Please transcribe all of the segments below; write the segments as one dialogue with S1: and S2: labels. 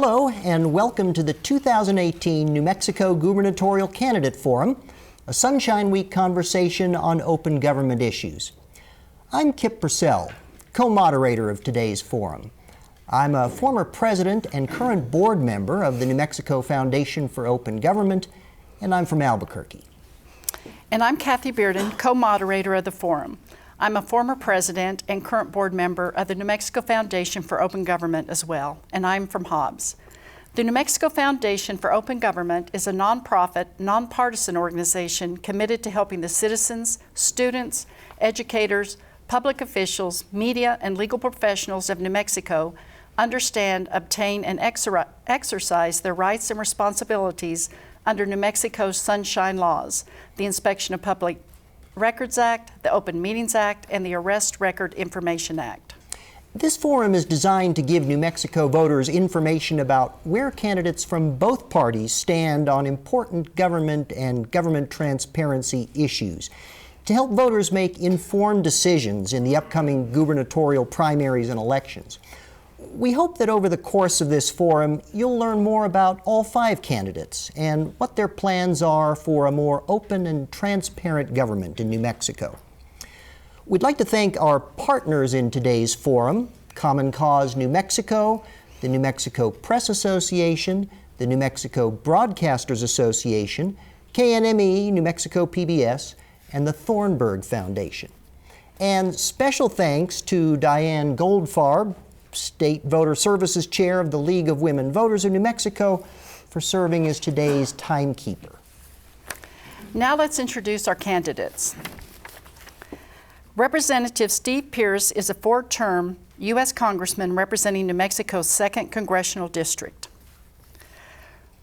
S1: Hello and welcome to the 2018 New Mexico Gubernatorial Candidate Forum, a Sunshine Week conversation on open government issues. I'm Kip Purcell, co-moderator of today's forum. I'm a former president and current board member of the New Mexico Foundation for Open Government, and I'm from Albuquerque.
S2: And I'm Kathy Bearden, co-moderator of the forum. I'm a former president and current board member of the New Mexico Foundation for Open Government as well, and I'm from Hobbs. The New Mexico Foundation for Open Government is a nonprofit, nonpartisan organization committed to helping the citizens, students, educators, public officials, media, and legal professionals of New Mexico understand, obtain, and exercise their rights and responsibilities under New Mexico's Sunshine Laws, the Inspection of Public Records Act, the Open Meetings Act, and the Arrest Record Information Act.
S1: This forum is designed to give New Mexico voters information about where candidates from both parties stand on important government and government transparency issues, to help voters make informed decisions in the upcoming gubernatorial primaries and elections. We hope that over the course of this forum, you'll learn more about all 5 candidates and what their plans are for a more open and transparent government in New Mexico. We'd like to thank our partners in today's forum, Common Cause New Mexico, the New Mexico Press Association, the New Mexico Broadcasters Association, KNME, New Mexico PBS, and the Thornburg Foundation. And special thanks to Diane Goldfarb, State Voter Services Chair of the League of Women Voters of New Mexico, for serving as today's timekeeper.
S2: Now let's introduce our candidates. Representative Steve Pearce is a 4-term U.S. Congressman representing New Mexico's 2nd Congressional District.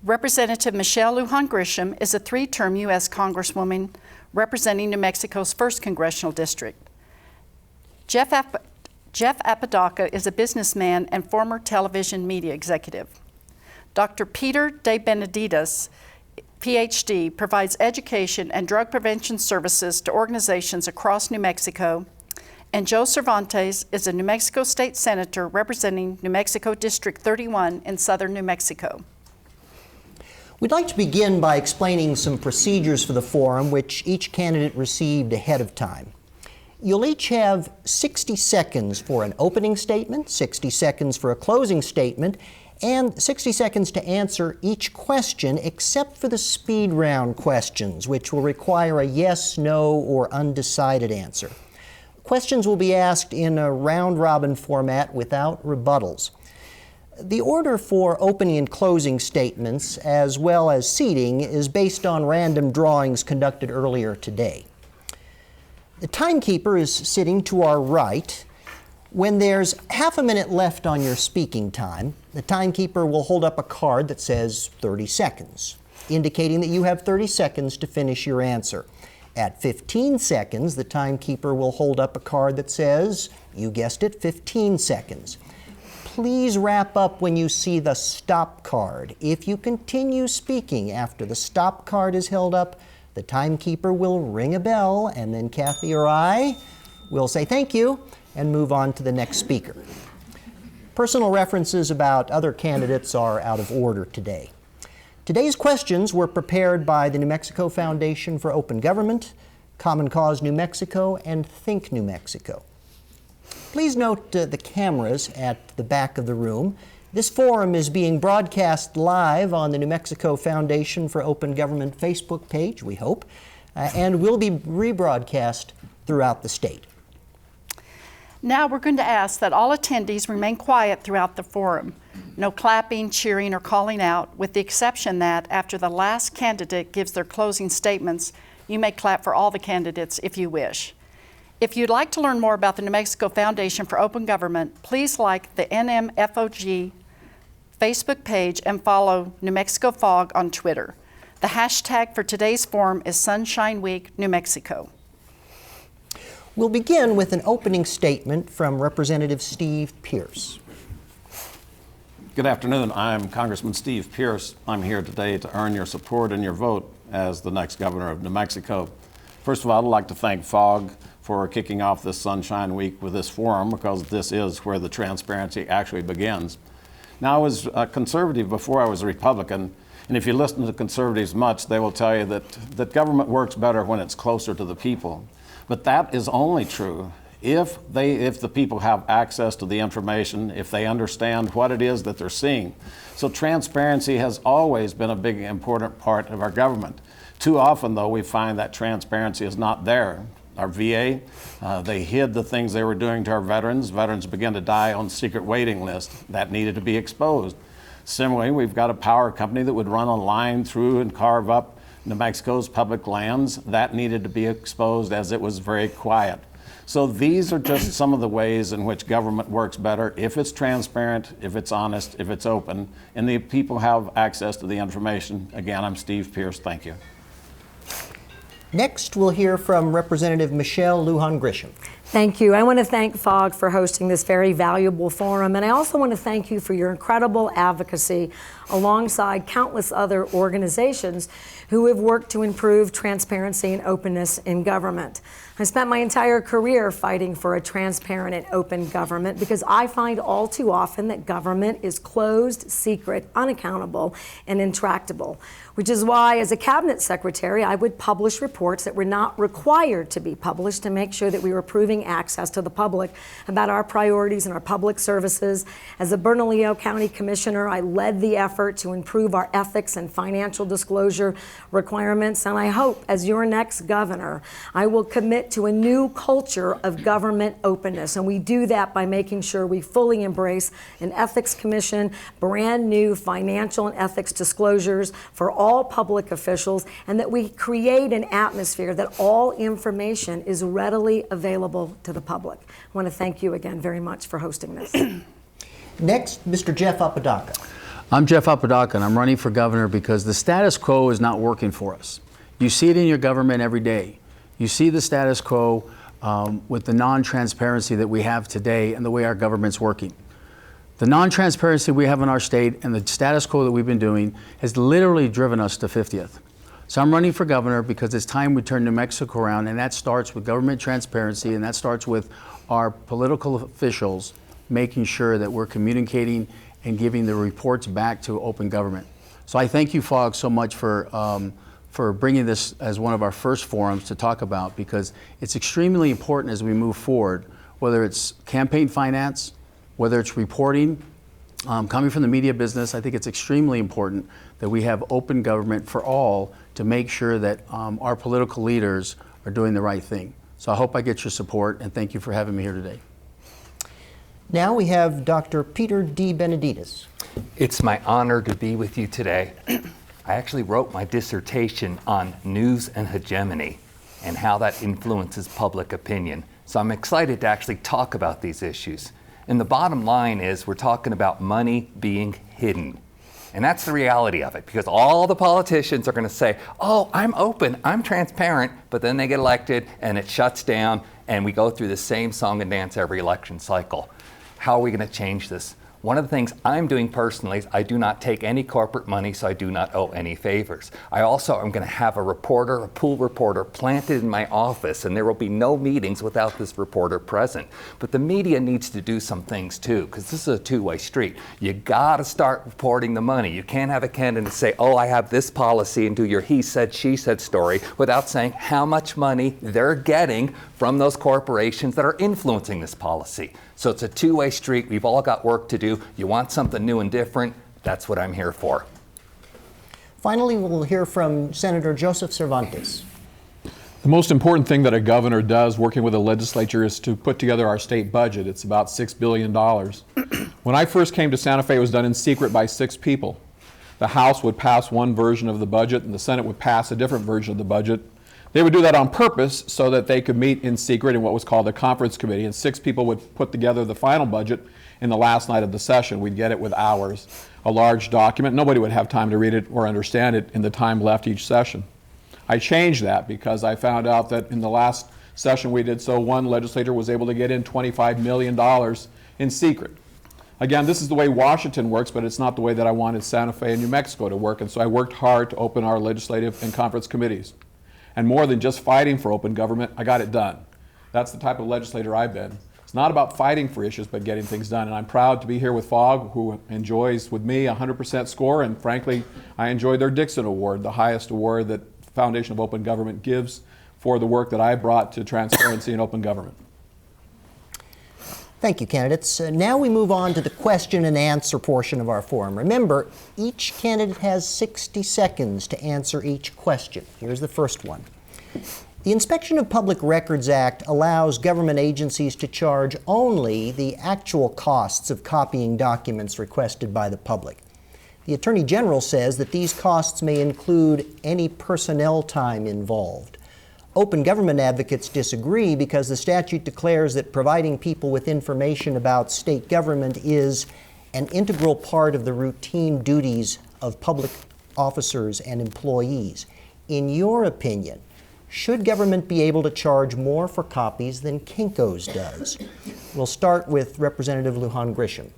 S2: Representative Michelle Lujan Grisham is a 3-term U.S. Congresswoman representing New Mexico's 1st Congressional District. Jeff Apodaca is a businessman and former television media executive. Dr. Peter DeBenedittis, Ph.D., provides education and drug prevention services to organizations across New Mexico. And Joe Cervantes is a New Mexico State Senator representing New Mexico District 31 in southern New Mexico.
S1: We'd like to begin by explaining some procedures for the forum which each candidate received ahead of time. You'll each have 60 seconds for an opening statement, 60 seconds for a closing statement, and 60 seconds to answer each question except for the speed round questions, which will require a yes, no, or undecided answer. Questions will be asked in a round-robin format without rebuttals. The order for opening and closing statements, as well as seating, is based on random drawings conducted earlier today. The timekeeper is sitting to our right. When there's half a minute left on your speaking time, the timekeeper will hold up a card that says 30 seconds, indicating that you have 30 seconds to finish your answer. At 15 seconds, the timekeeper will hold up a card that says, you guessed it, 15 seconds. Please wrap up when you see the stop card. If you continue speaking after the stop card is held up, the timekeeper will ring a bell, and then Kathy or I will say thank you and move on to the next speaker. Personal references about other candidates are out of order today. Today's questions were prepared by the New Mexico Foundation for Open Government, Common Cause New Mexico, and Think New Mexico. Please note the cameras at the back of the room. This forum is being broadcast live on the New Mexico Foundation for Open Government Facebook page, we hope, and will be rebroadcast throughout the state.
S2: Now we're going to ask that all attendees remain quiet throughout the forum. No clapping, cheering, or calling out, with the exception that after the last candidate gives their closing statements, you may clap for all the candidates if you wish. If you'd like to learn more about the New Mexico Foundation for Open Government, please like the NMFOG Facebook page and follow New Mexico FOG on Twitter. The hashtag for today's forum is Sunshine Week, New Mexico.
S1: We'll begin with an opening statement from Representative Steve Pearce.
S3: Good afternoon. I'm Congressman Steve Pearce. I'm here today to earn your support and your vote as the next governor of New Mexico. First of all, I'd like to thank FOG for kicking off this Sunshine Week with this forum, because this is where the transparency actually begins. Now, I was a conservative before I was a Republican, and if you listen to conservatives much, they will tell you that government works better when it's closer to the people. But that is only true if the people have access to the information, if they understand what it is that they're seeing. So transparency has always been a big, important part of our government. Too often, though, we find that transparency is not there. Our VA, they hid the things they were doing to our veterans. Veterans began to die on secret waiting lists. That needed to be exposed. Similarly, we've got a power company that would run a line through and carve up New Mexico's public lands. That needed to be exposed as it was very quiet. So these are just some of the ways in which government works better if it's transparent, if it's honest, if it's open, and the people have access to the information. Again, I'm Steve Pearce. Thank you.
S1: Next, we'll hear from Representative Michelle Lujan Grisham.
S4: Thank you. I want to thank FOG for hosting this very valuable forum, and I also want to thank you for your incredible advocacy alongside countless other organizations who have worked to improve transparency and openness in government. I spent my entire career fighting for a transparent and open government because I find all too often that government is closed, secret, unaccountable, and intractable, which is why, as a cabinet secretary, I would publish reports that were not required to be published to make sure that we were improving access to the public about our priorities and our public services. As a Bernalillo County Commissioner, I led the effort to improve our ethics and financial disclosure requirements, and I hope, as your next governor, I will commit to a new culture of government openness, and we do that by making sure we fully embrace an ethics commission, brand new financial and ethics disclosures for all public officials, and that we create an atmosphere that all information is readily available to the public. I want to thank you again very much for hosting this.
S1: Next, Mr. Jeff Apodaca.
S5: I'm Jeff Apodaca, and I'm running for governor because the status quo is not working for us. You see it in your government every day. You see the status quo with the non-transparency that we have today and the way our government's working. The non-transparency we have in our state and the status quo that we've been doing has literally driven us to 50th. So I'm running for governor because it's time we turn New Mexico around, and that starts with government transparency, and that starts with our political officials making sure that we're communicating and giving the reports back to open government. So I thank you, FOG, so much for bringing this as one of our first forums to talk about, because it's extremely important as we move forward, whether it's campaign finance, whether it's reporting, coming from the media business. I think it's extremely important that we have open government for all to make sure that our political leaders are doing the right thing. So I hope I get your support, and thank you for having me here today.
S1: Now we have Dr. Peter DeBenedittis.
S6: It's my honor to be with you today. I actually wrote my dissertation on news and hegemony and how that influences public opinion. So I'm excited to actually talk about these issues. And the bottom line is we're talking about money being hidden. And that's the reality of it, because all the politicians are going to say, oh, I'm open, I'm transparent, but then they get elected and it shuts down and we go through the same song and dance every election cycle. How are we going to change this? One of the things I'm doing personally is I do not take any corporate money, so I do not owe any favors. I also am going to have a reporter, a pool reporter, planted in my office, and there will be no meetings without this reporter present. But the media needs to do some things too, because this is a two-way street. You got to start reporting the money. You can't have a candidate say, oh, I have this policy, and do your he said, she said story without saying how much money they're getting from those corporations that are influencing this policy. So it's a two-way street. We've all got work to do. You want something new and different, that's what I'm here for.
S1: Finally, we'll hear from Senator Joseph Cervantes.
S7: The most important thing that a governor does working with a legislature is to put together our state budget. It's about $6 billion. When I first came to Santa Fe, it was done in secret by 6 people. The House would pass one version of the budget and the Senate would pass a different version of the budget. They would do that on purpose so that they could meet in secret in what was called a conference committee, and 6 people would put together the final budget in the last night of the session. We'd get it with hours, a large document. Nobody would have time to read it or understand it in the time left each session. I changed that because I found out that in the last session we did so, one legislator was able to get in $25 million in secret. Again, this is the way Washington works, but it's not the way that I wanted Santa Fe and New Mexico to work, and so I worked hard to open our legislative and conference committees. And more than just fighting for open government, I got it done. That's the type of legislator I've been. It's not about fighting for issues, but getting things done. And I'm proud to be here with FOG, who enjoys with me a 100% score. And frankly, I enjoyed their Dixon Award, the highest award that the Foundation of Open Government gives for the work that I brought to transparency and open government.
S1: Thank you, candidates. Now we move on to the question and answer portion of our forum. Remember, each candidate has 60 seconds to answer each question. Here's the first one. The Inspection of Public Records Act allows government agencies to charge only the actual costs of copying documents requested by the public. The Attorney General says that these costs may include any personnel time involved. Open government advocates disagree because the statute declares that providing people with information about state government is an integral part of the routine duties of public officers and employees. In your opinion, should government be able to charge more for copies than Kinko's does? We'll start with Representative Lujan Grisham.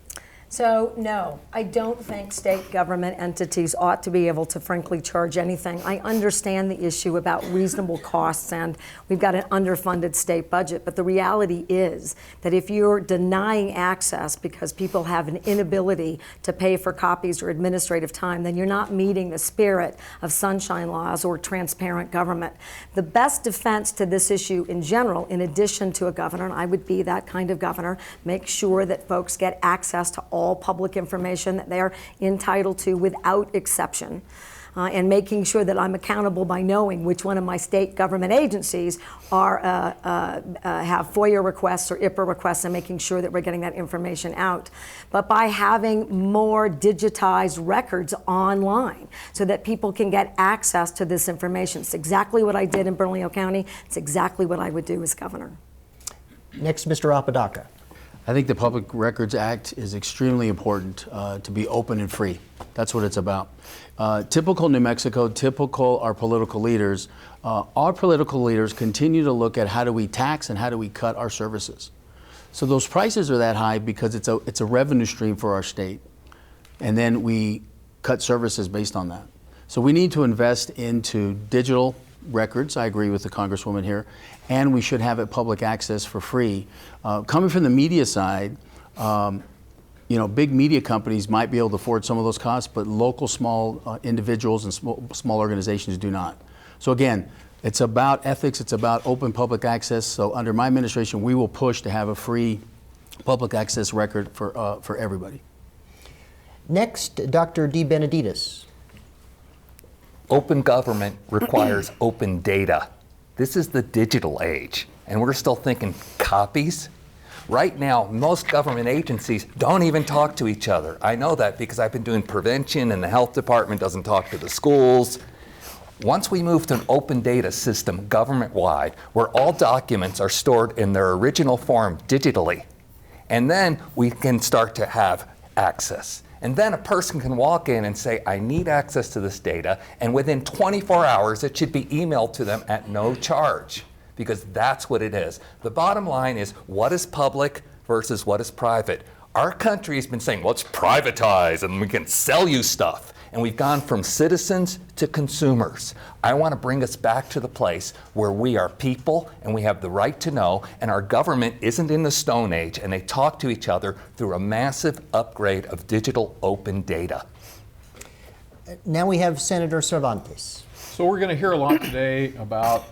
S4: So, no, I don't think state government entities ought to be able to frankly charge anything. I understand the issue about reasonable costs, and we've got an underfunded state budget, but the reality is that if you're denying access because people have an inability to pay for copies or administrative time, then you're not meeting the spirit of sunshine laws or transparent government. The best defense to this issue in general, in addition to a governor, and I would be that kind of governor, make sure that folks get access to all public information that they're entitled to without exception, and making sure that I'm accountable by knowing which one of my state government agencies are have FOIA requests or IPA requests, and making sure that we're getting that information out. But by having more digitized records online so that people can get access to this information. It's exactly what I did in Bernalillo County. It's exactly what I would do as governor.
S1: Next, Mr. Apodaca.
S5: I think the Public Records Act is extremely important to be open and free. That's what it's about. Typical New Mexico, typical our political leaders continue to look at how do we tax and how do we cut our services. So those prices are that high because it's a revenue stream for our state. And then we cut services based on that. So we need to invest into digital records. I agree with the Congresswoman here. And we should have it public access for free. Coming from the media side, big media companies might be able to afford some of those costs, but local small individuals and small organizations do not. So again, it's about ethics, it's about open public access. So under my administration, we will push to have a free public access record for everybody.
S1: Next, Dr. DeBenedittis.
S6: Open government requires open data. This is the digital age, and we're still thinking copies. Right now, most government agencies don't even talk to each other. I know that because I've been doing prevention, and the health department doesn't talk to the schools. Once we move to an open data system government-wide, where all documents are stored in their original form digitally, and then we can start to have access. And then a person can walk in and say, I need access to this data, and within 24 hours, it should be emailed to them at no charge, because that's what it is. The bottom line is, what is public versus what is private? Our country has been saying, well, it's privatized, and we can sell you stuff. And we've gone from citizens to consumers. I want to bring us back to the place where we are people and we have the right to know, and our government isn't in the Stone Age, and they talk to each other through a massive upgrade of digital open data.
S1: Now we have Senator Cervantes.
S7: So we're going to hear a lot today about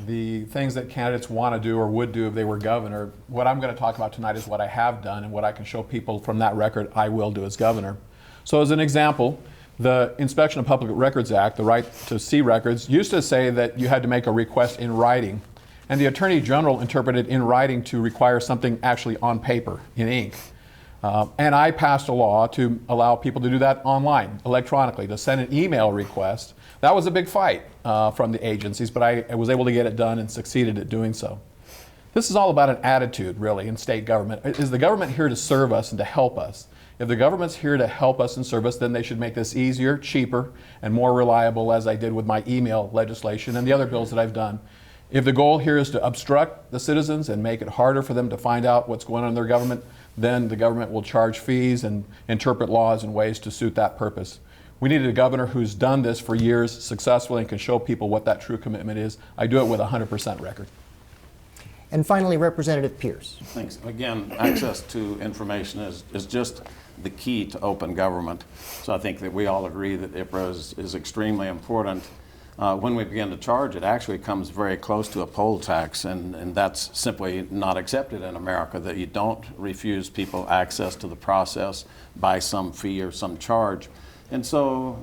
S7: the things that candidates want to do or would do if they were governor. What I'm going to talk about tonight is what I have done and what I can show people from that record I will do as governor. So as an example, the Inspection of Public Records Act, the right to see records, used to say that you had to make a request in writing. And the Attorney General interpreted in writing to require something actually on paper, in ink. And I passed a law to allow people to do that online, electronically, to send an email request. That was a big fight from the agencies, but I was able to get it done and succeeded at doing so. This is all about an attitude, really, in state government. Is the government here to serve us and to help us? If the government's here to help us and serve us, then they should make this easier, cheaper, and more reliable, as I did with my email legislation and the other bills that I've done. If the goal here is to obstruct the citizens and make it harder for them to find out what's going on in their government, then the government will charge fees and interpret laws in ways to suit that purpose. We needed a governor who's done this for years successfully and can show people what that true commitment is. I do it with a 100% record.
S1: And finally, Representative Pearce.
S3: Thanks. Again, access to information is just the key to open government. So I think that we all agree that IPRA is extremely important. When we begin to charge, it actually comes very close to a poll tax, and that's simply not accepted in America, that you don't refuse people access to the process by some fee or some charge. And so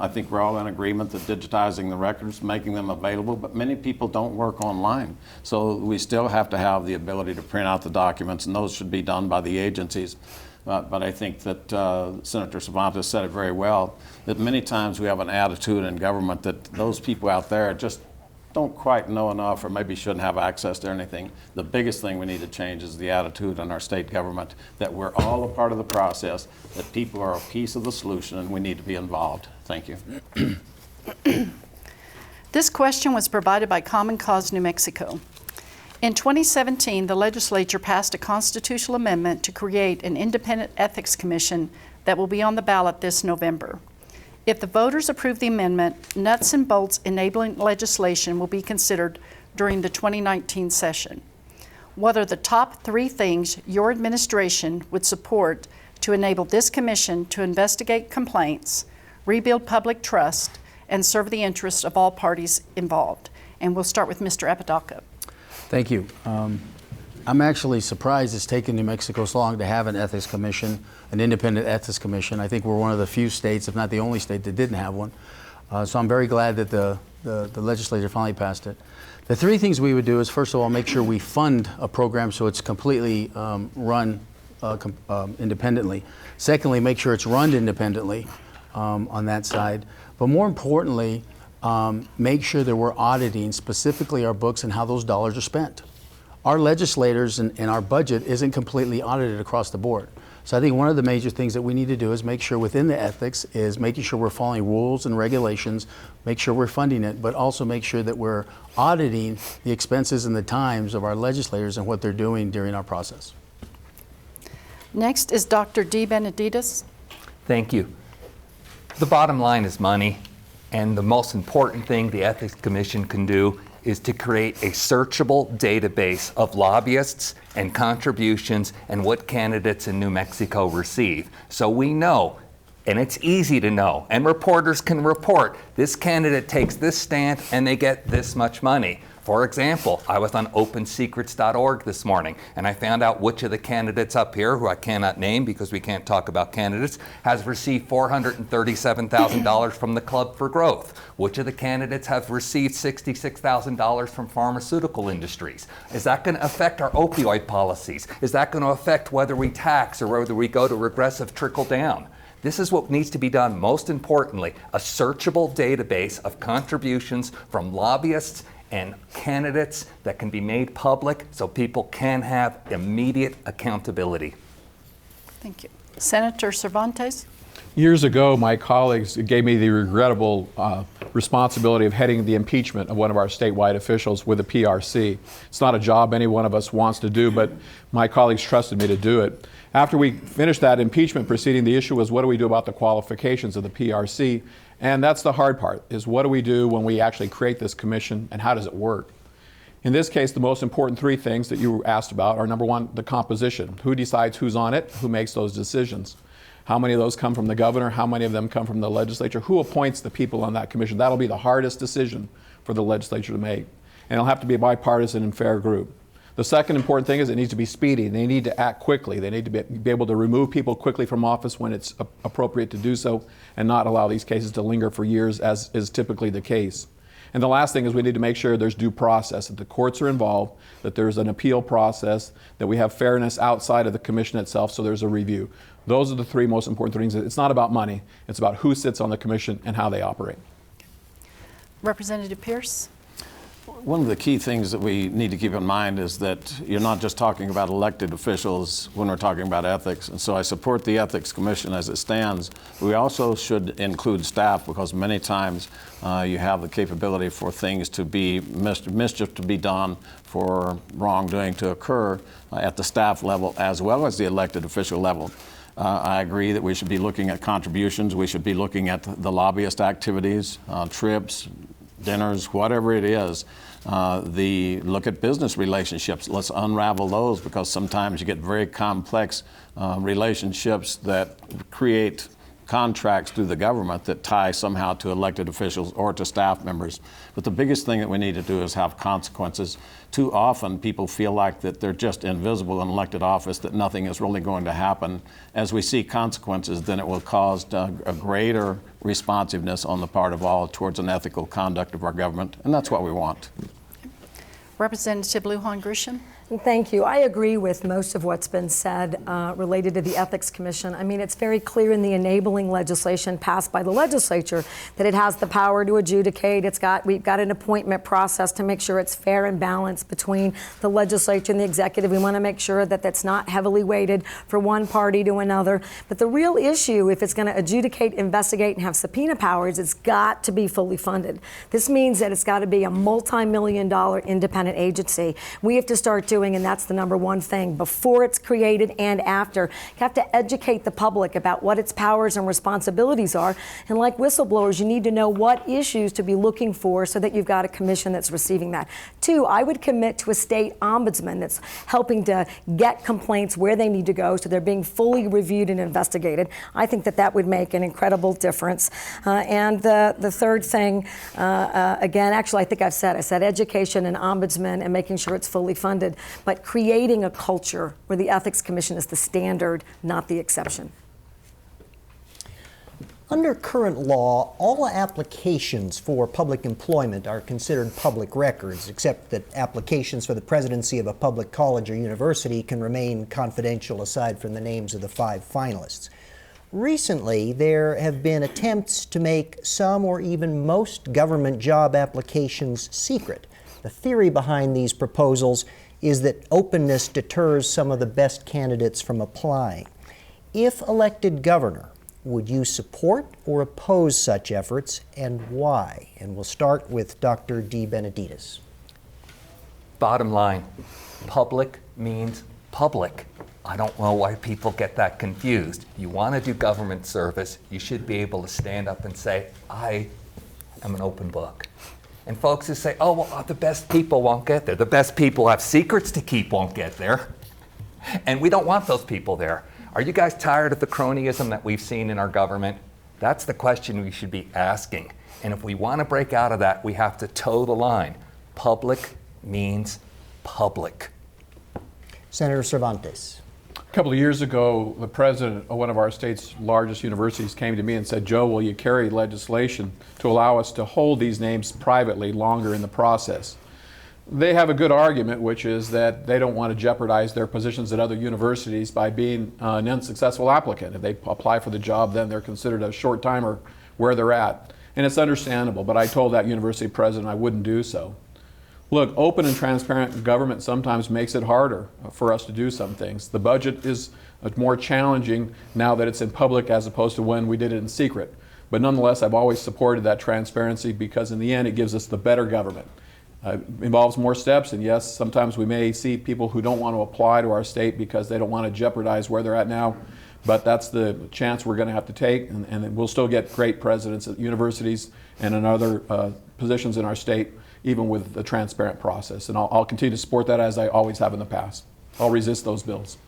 S3: I think we're all in agreement that digitizing the records, making them available, but many people don't work online. So we still have to have the ability to print out the documents, and those should be done by the agencies. But I think that Senator Cervantes said it very well, that many times we have an attitude in government that those people out there just don't quite know enough or maybe shouldn't have access to anything. The biggest thing we need to change is the attitude in our state government that we're all a part of the process, that people are a piece of the solution, and we need to be involved. Thank you.
S2: This question was provided by Common Cause New Mexico. In 2017, the legislature passed a constitutional amendment to create an independent ethics commission that will be on the ballot this November. If the voters approve the amendment, nuts and bolts enabling legislation will be considered during the 2019 session. What are the top 3 things your administration would support to enable this commission to investigate complaints, rebuild public trust, and serve the interests of all parties involved? And we'll start with Mr. Apodaca.
S5: Thank you. I'm actually surprised it's taken New Mexico so long to have an ethics commission, an independent ethics commission. I think we're one of the few states, if not the only state, that didn't have one. So I'm very glad that the legislature finally passed it. The 3 things we would do is, first of all, make sure we fund a program so it's completely run independently. Secondly, make sure it's run independently on that side. But more importantly, make sure that we're auditing specifically our books and how those dollars are spent. Our legislators and our budget isn't completely audited across the board. So I think one of the major things that we need to do is make sure within the ethics is making sure we're following rules and regulations, make sure we're funding it, but also make sure that we're auditing the expenses and the times of our legislators and what they're doing during our process.
S2: Next is Dr. DeBenedittis.
S6: Thank you. The bottom line is money, and the most important thing the Ethics Commission can do is to create a searchable database of lobbyists and contributions and what candidates in New Mexico receive. So we know, and it's easy to know, and reporters can report, this candidate takes this stand and they get this much money. For example, I was on opensecrets.org this morning, and I found out which of the candidates up here, who I cannot name because we can't talk about candidates, has received $437,000 from the Club for Growth. Which of the candidates have received $66,000 from pharmaceutical industries? Is that going to affect our opioid policies? Is that going to affect whether we tax or whether we go to regressive trickle down? This is what needs to be done most importantly, a searchable database of contributions from lobbyists and candidates that can be made public so people can have immediate accountability.
S2: Thank you. Senator Cervantes.
S7: Years ago, my colleagues gave me the regrettable responsibility of heading the impeachment of one of our statewide officials with the PRC. It's not a job any one of us wants to do, but my colleagues trusted me to do it. After we finished that impeachment proceeding, the issue was, what do we do about the qualifications of the PRC? And that's the hard part, is what do we do when we actually create this commission, and how does it work? In this case, the most important 3 things that you asked about are, number 1, the composition. Who decides who's on it? Who makes those decisions? How many of those come from the governor? How many of them come from the legislature? Who appoints the people on that commission? That'll be the hardest decision for the legislature to make. And it'll have to be a bipartisan and fair group. The second important thing is it needs to be speedy. They need to act quickly. They need to be able to remove people quickly from office when it's appropriate to do so, and not allow these cases to linger for years, as is typically the case. And the last thing is we need to make sure there's due process, that the courts are involved, that there's an appeal process, that we have fairness outside of the commission itself, so there's a review. Those are the 3 most important things. It's not about money. It's about who sits on the commission and how they operate.
S2: Representative Pearce.
S3: One of the key things that we need to keep in mind is that you're not just talking about elected officials when we're talking about ethics. And so I support the Ethics Commission as it stands. We also should include staff, because many times you have the capability for things to be mischief to be done, for wrongdoing to occur at the staff level as well as the elected official level. I agree that we should be looking at contributions. We should be looking at the lobbyist activities, trips, dinners, whatever it is. Look at business relationships. Let's unravel those, because sometimes you get very complex relationships that create contracts through the government that tie somehow to elected officials or to staff members. But the biggest thing that we need to do is have consequences. Too often people feel like that they're just invisible in elected office, that nothing is really going to happen. As we see consequences, then it will cause a greater responsiveness on the part of all towards an ethical conduct of our government, and that's what we want.
S2: Representative Lujan Grisham.
S4: Thank you. I agree with most of what's been said related to the Ethics Commission. I mean, it's very clear in the enabling legislation passed by the legislature that it has the power to adjudicate. We've got an appointment process to make sure it's fair and balanced between the legislature and the executive. We want to make sure that that's not heavily weighted for one party to another. But the real issue, if it's going to adjudicate, investigate, and have subpoena powers, it's got to be fully funded. This means that it's got to be a multi-million-dollar independent agency. We have to start doing, and that's the number one thing, before it's created and after. You have to educate the public about what its powers and responsibilities are. And like whistleblowers, you need to know what issues to be looking for so that you've got a commission that's receiving that. Two, I would commit to a state ombudsman that's helping to get complaints where they need to go so they're being fully reviewed and investigated. I think that that would make an incredible difference. And the third thing, again, actually, I think I said education and ombudsman and making sure it's fully funded, but creating a culture where the Ethics Commission is the standard, not the exception.
S1: Under current law, all applications for public employment are considered public records, except that applications for the presidency of a public college or university can remain confidential aside from the names of the 5 finalists. Recently, there have been attempts to make some or even most government job applications secret. The theory behind these proposals is that openness deters some of the best candidates from applying. If elected governor, would you support or oppose such efforts, and why? And we'll start with Dr. DeBenedittis.
S6: Bottom line, public means public. I don't know why people get that confused. You want to do government service, you should be able to stand up and say, I am an open book. And folks who say, oh, well, the best people won't get there. The best people who have secrets to keep won't get there. And we don't want those people there. Are you guys tired of the cronyism that we've seen in our government? That's the question we should be asking. And if we want to break out of that, we have to toe the line. Public means public.
S1: Senator Cervantes.
S7: A couple of years ago, the president of one of our state's largest universities came to me and said, Joe, will you carry legislation to allow us to hold these names privately longer in the process? They have a good argument, which is that they don't want to jeopardize their positions at other universities by being an unsuccessful applicant. If they apply for the job, then they're considered a short-timer where they're at. And it's understandable, but I told that university president I wouldn't do so. Look, open and transparent government sometimes makes it harder for us to do some things. The budget is more challenging now that it's in public as opposed to when we did it in secret. But nonetheless, I've always supported that transparency because in the end it gives us the better government. It involves more steps, and yes, sometimes we may see people who don't want to apply to our state because they don't want to jeopardize where they're at now, but that's the chance we're going to have to take, and we'll still get great presidents at universities and in other positions in our state, even with the transparent process. And I'll continue to support that as I always have in the past. I'll resist those bills.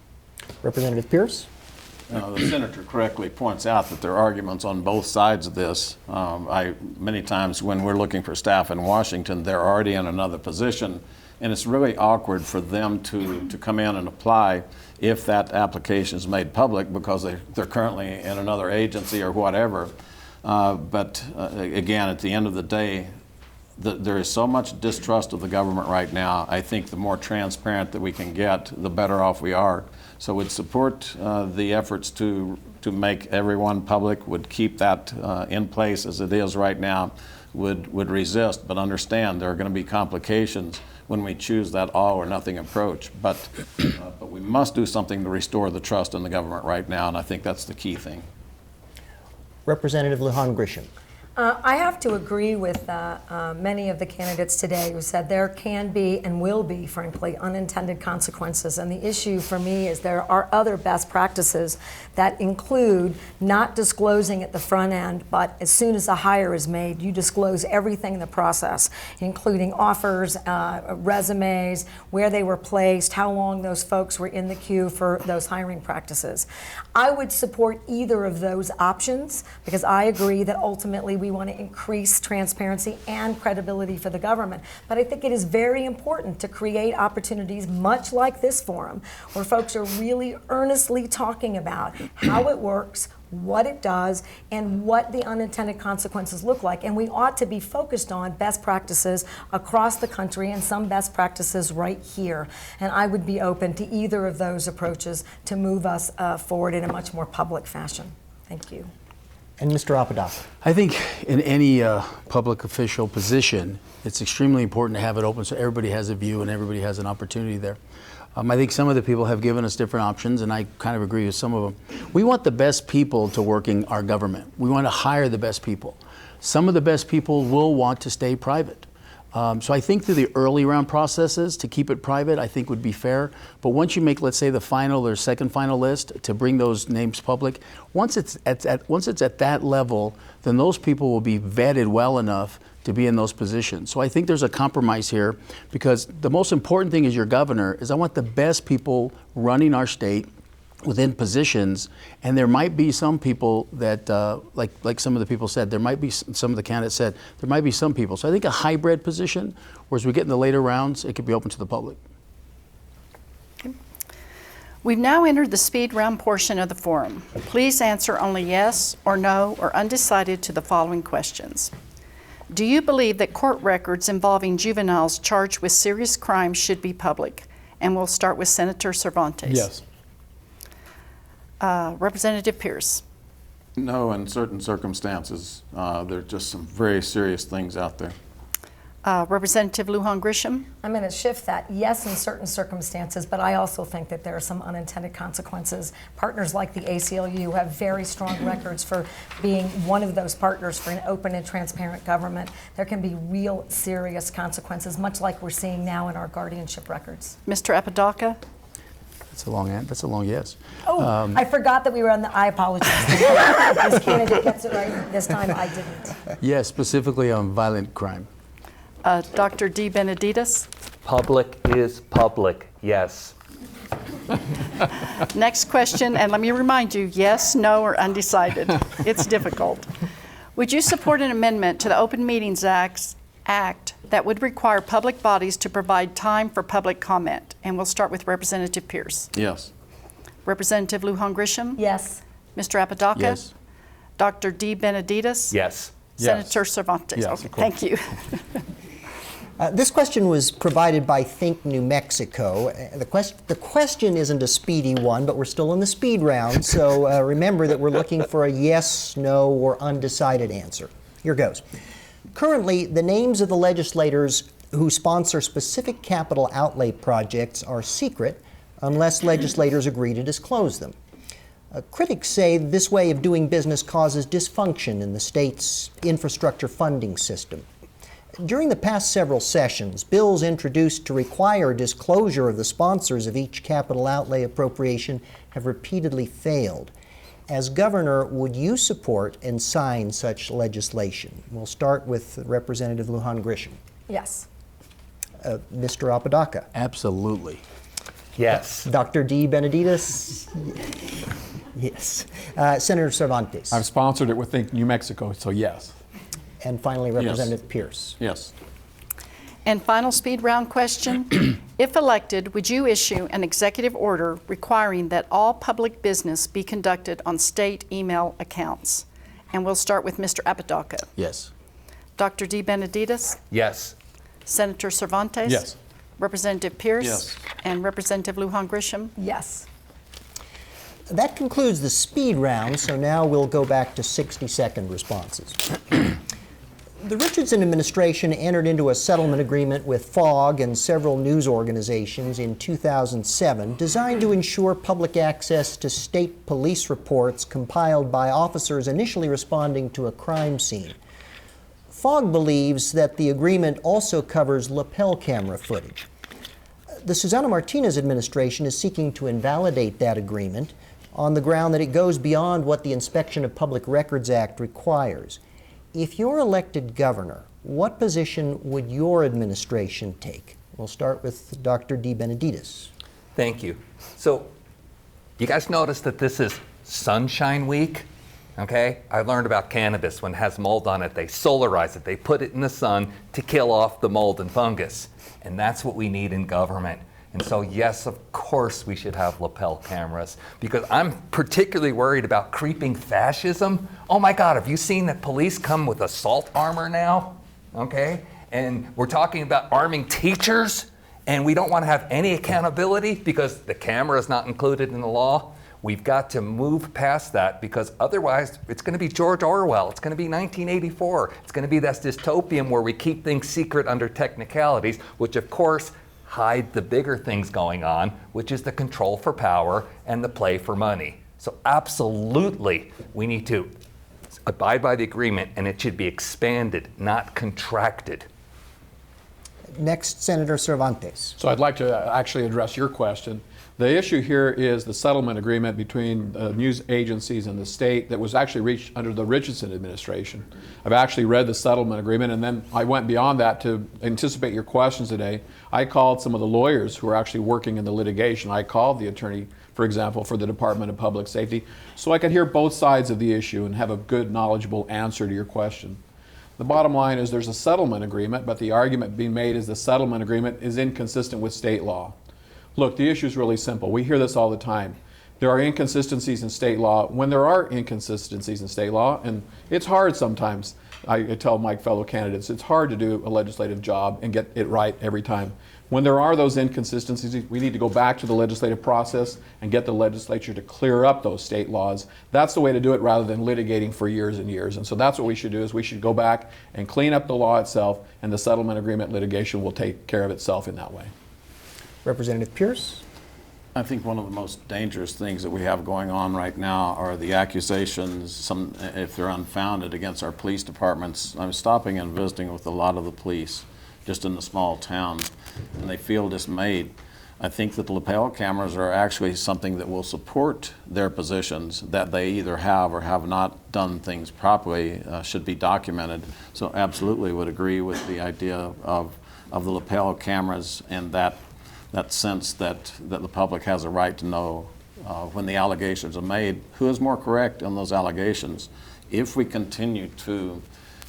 S1: Representative Pearce.
S3: The senator correctly points out that there are arguments on both sides of this. Many times when we're looking for staff in Washington, they're already in another position, and it's really awkward for them to come in and apply if that application is made public because they're currently in another agency or whatever. But again, at the end of the day, there is so much distrust of the government right now. I think the more transparent that we can get, the better off we are. So would support the efforts to make everyone public, would keep that in place as it is right now, would resist, but understand there are going to be complications when we choose that all or nothing approach. But we must do something to restore the trust in the government right now, and I think that's the key thing.
S1: Representative Lujan Grisham.
S4: I have to agree with many of the candidates today who said there can be and will be, frankly, unintended consequences. And the issue for me is there are other best practices that include not disclosing at the front end, but as soon as a hire is made, you disclose everything in the process, including offers, resumes, where they were placed, how long those folks were in the queue for those hiring practices. I would support either of those options because I agree that ultimately we want to increase transparency and credibility for the government. But I think it is very important to create opportunities much like this forum where folks are really earnestly talking about how it works, what it does, and what the unintended consequences look like. And we ought to be focused on best practices across the country and some best practices right here. And I would be open to either of those approaches to move us forward in a much more public fashion. Thank you.
S1: And Mr. Apodaca.
S5: I think in any public official position, it's extremely important to have it open so everybody has a view and everybody has an opportunity there. I think some of the people have given us different options, and I kind of agree with some of them. We want the best people to work in our government. We want to hire the best people. Some of the best people will want to stay private. So I think through the early round processes, to keep it private, I think would be fair. But once you make, let's say, the final or second final list, to bring those names public, once it's at that level, then those people will be vetted well enough to be in those positions. So I think there's a compromise here because the most important thing as your governor is I want the best people running our state within positions, and there might be some people that, like some of the people said, there might be some of the candidates said, there might be some people. So I think a hybrid position, whereas we get in the later rounds, it could be open to the public.
S2: Okay. We've now entered the speed round portion of the forum. Please answer only yes or no or undecided to the following questions. Do you believe that court records involving juveniles charged with serious crimes should be public? And we'll start with Senator Cervantes.
S7: Yes.
S2: Representative Pearce.
S3: No, in certain circumstances. There are just some very serious things out there.
S2: Representative Lujan Grisham.
S4: I'm going to shift that. Yes, in certain circumstances, but I also think that there are some unintended consequences. Partners like the ACLU have very strong records for being one of those partners for an open and transparent government. There can be real serious consequences, much like we're seeing now in our guardianship records.
S2: Mr. Apodaca.
S5: That's a long yes.
S4: Oh, I forgot that we were on the, I apologize. This candidate gets it right this time, I didn't.
S5: Yes, specifically on violent crime.
S2: Dr. DeBenedittis.
S6: Public is public, yes.
S2: Next question, and let me remind you, yes, no, or undecided. It's difficult. Would you support an amendment to the Open Meetings Act that would require public bodies to provide time for public comment? And we'll start with Representative Pearce.
S3: Yes.
S2: Representative Lujan Grisham.
S4: Yes.
S2: Mr. Apodaca.
S5: Yes.
S2: Dr. DeBenedittis.
S6: Yes.
S2: Senator Cervantes.
S7: Yes,
S2: okay,
S7: of course.
S2: thank you.
S1: This question was provided by Think New Mexico. The question isn't a speedy one, but we're still in the speed round, so remember that we're looking for a yes, no, or undecided answer. Here goes. Currently, the names of the legislators who sponsor specific capital outlay projects are secret unless legislators agree to disclose them. Critics say this way of doing business causes dysfunction in the state's infrastructure funding system. During the past several sessions, bills introduced to require disclosure of the sponsors of each capital outlay appropriation have repeatedly failed. As governor, would you support and sign such legislation? We'll start with Representative Lujan Grisham.
S4: Yes.
S1: Mr. Apodaca.
S5: Absolutely.
S6: Yes.
S1: Dr. DeBenedittis. Yes. Senator Cervantes.
S7: I've sponsored it with Think New Mexico, so yes.
S1: And finally, Representative Pearce.
S3: Yes.
S2: And final speed round question. If elected, would you issue an executive order requiring that all public business be conducted on state email accounts? And we'll start with Mr. Apodaca.
S5: Yes.
S2: Dr. DeBenedittis.
S6: Yes.
S2: Senator Cervantes.
S7: Yes.
S2: Representative Pearce.
S3: Yes.
S2: And Representative Lujan Grisham.
S4: Yes.
S1: That concludes the speed round, so now we'll go back to 60-second responses. The Richardson administration entered into a settlement agreement with FOG and several news organizations in 2007 designed to ensure public access to state police reports compiled by officers initially responding to a crime scene. Fogg believes that the agreement also covers lapel camera footage. The Susana Martinez administration is seeking to invalidate that agreement on the ground that it goes beyond what the Inspection of Public Records Act requires. If you're elected governor, what position would your administration take? We'll start with Dr. DeBenedittis.
S6: Thank you. So, you guys notice that this is Sunshine Week? Okay? I learned about cannabis. When it has mold on it, they solarize it. They put it in the sun to kill off the mold and fungus. And that's what we need in government. And so, yes, of course we should have lapel cameras, because I'm particularly worried about creeping fascism. Oh my God, have you seen that police come with assault armor now? Okay? And we're talking about arming teachers, and we don't want to have any accountability because the camera is not included in the law. We've got to move past that, because otherwise it's going to be George Orwell. It's going to be 1984. It's going to be that dystopian where we keep things secret under technicalities, which of course hide the bigger things going on, which is the control for power and the play for money. So absolutely, we need to abide by the agreement, and it should be expanded, not contracted.
S1: Next, Senator Cervantes.
S7: So I'd like to actually address your question. The issue here is the settlement agreement between news agencies and the state that was actually reached under the Richardson administration. I've actually read the settlement agreement, and then I went beyond that to anticipate your questions today. I called some of the lawyers who are actually working in the litigation. I called the attorney, for example, for the Department of Public Safety, so I could hear both sides of the issue and have a good, knowledgeable answer to your question. The bottom line is there's a settlement agreement, but the argument being made is the settlement agreement is inconsistent with state law. Look, the issue is really simple. We hear this all the time. There are inconsistencies in state law. When there are inconsistencies in state law, and it's hard sometimes, I tell my fellow candidates, it's hard to do a legislative job and get it right every time. When there are those inconsistencies, we need to go back to the legislative process and get the legislature to clear up those state laws. That's the way to do it, rather than litigating for years and years. And so that's what we should do, is we should go back and clean up the law itself, and the settlement agreement litigation will take care of itself in that way.
S1: Representative Pearce.
S3: I think one of the most dangerous things that we have going on right now are the accusations, some, if they're unfounded, against our police departments. I'm stopping and visiting with a lot of the police just in the small towns, and they feel dismayed. I think that the lapel cameras are actually something that will support their positions, that they either have or have not done things properly, should be documented. So absolutely would agree with the idea of the lapel cameras, and that sense that the public has a right to know when the allegations are made, who is more correct in those allegations. If we continue to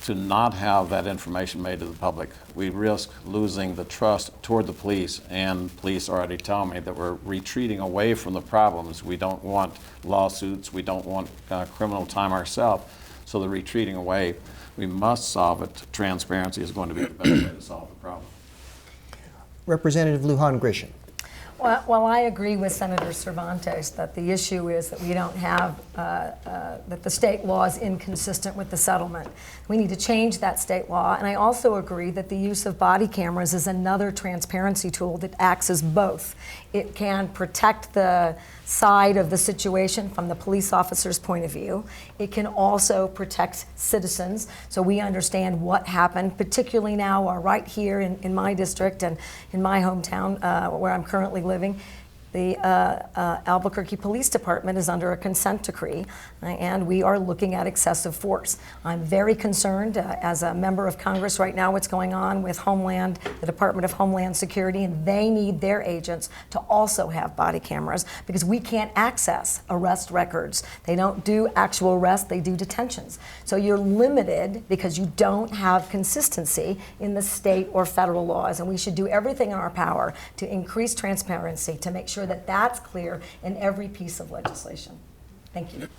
S3: not have that information made to the public, we risk losing the trust toward the police, and police already tell me that we're retreating away from the problems. We don't want lawsuits, we don't want criminal time ourselves, so they're retreating away. We must solve it. Transparency is going to be the best way to solve the problem.
S1: Representative Lujan Grisham.
S4: Well, I agree with Senator Cervantes that the issue is that we don't have, that the state law is inconsistent with the settlement. We need to change that state law. And I also agree that the use of body cameras is another transparency tool that acts as both. It can protect the side of the situation from the police officer's point of view. It can also protect citizens, so we understand what happened, particularly now right here in my district and in my hometown where I'm currently living. The Albuquerque Police Department is under a consent decree, and we are looking at excessive force. I'm very concerned as a member of Congress right now what's going on with the Department of Homeland Security, and they need their agents to also have body cameras because we can't access arrest records. They don't do actual arrests, they do detentions. So you're limited because you don't have consistency in the state or federal laws, and we should do everything in our power to increase transparency to make sure that that's clear in every piece of legislation. Thank you.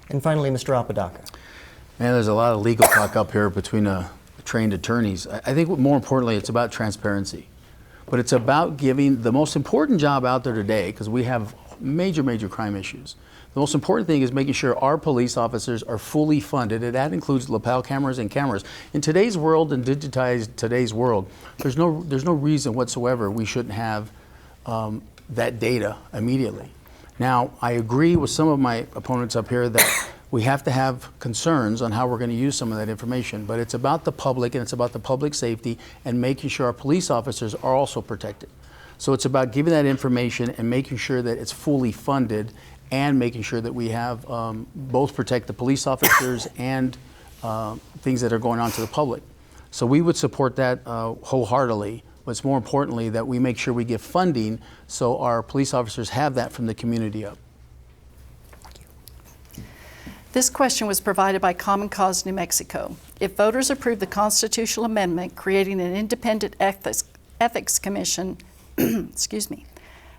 S1: And finally, Mr. Apodaca.
S5: Man, there's a lot of legal talk up here between trained attorneys. I think more importantly, it's about transparency. But it's about giving the most important job out there today, because we have major, major crime issues. The most important thing is making sure our police officers are fully funded, and that includes lapel cameras and cameras. In today's world and digitized today's world, there's no reason whatsoever we shouldn't have that data immediately. Now, I agree with some of my opponents up here that We have to have concerns on how we're going to use some of that information, but it's about the public and it's about the public safety and making sure our police officers are also protected. So it's about giving that information and making sure that it's fully funded and making sure that we have both protect the police officers and things that are going on to the public. So we would support that wholeheartedly, but it's more importantly that we make sure we give funding so our police officers have that from the community up.
S2: This question was provided by Common Cause New Mexico. If voters approve the constitutional amendment creating an independent ethics commission, excuse me,